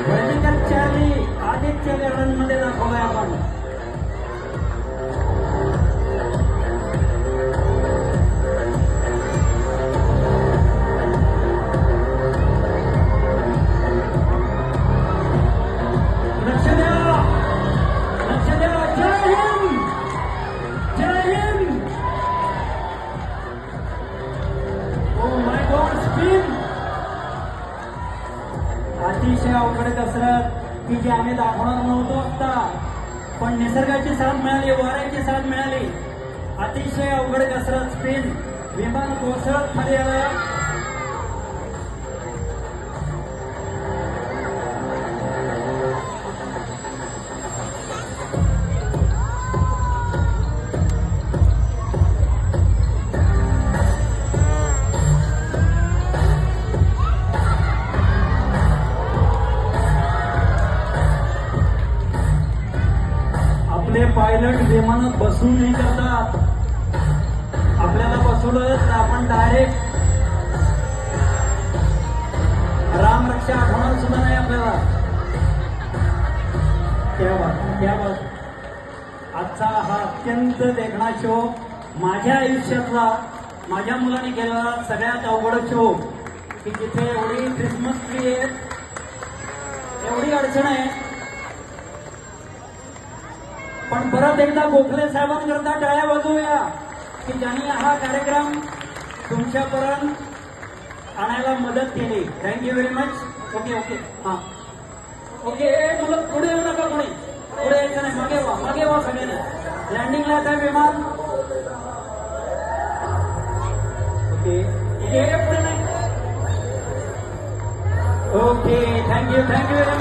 Vertical Charlie Aditya मध्ये दाखवलाय आपण. लक्ष द्या, लक्ष द्या. जय हिंद, जय Hind. Oh my god, spin. अतिशय अवघड कसरत की जी आम्ही दाखवणार नव्हतो आता, पण निसर्गाची साथ मिळाली, वाऱ्याची साथ मिळाली. अतिशय अवघड कसरत, स्पिन. विमान कोसळत खाली आलं. आपले पायलट विमानात बसून हे करतात. आपल्याला बसवलं तर आपण डायरेक्ट रामरक्षा आठवणार सुद्धा नाही आपल्याला. क्या बात, क्या बात. आजचा हा अत्यंत देखणा शो, माझ्या आयुष्यातला, माझ्या मुलाने केलेला सगळ्यात अवघड शो, की जिथे एवढी क्रिसमस ट्री आहे, एवढी अडचण आहे. पण परत एकदा गोखले साहेबांकरता टाळ्या वाजवूया की ज्यांनी हा कार्यक्रम तुमच्यापर्यंत आणायला मदत केली. Thank you very much. Okay okay, हा ओके. मुलं पुढे येऊ नका, कोणी पुढे यायचं नाही, मागे व्हा, मागे व्हा सगळ्यांनी. लँडिंगला येत आहे विमान. ओके ओके, पुढे नाही. Okay, thank you, thank you very much.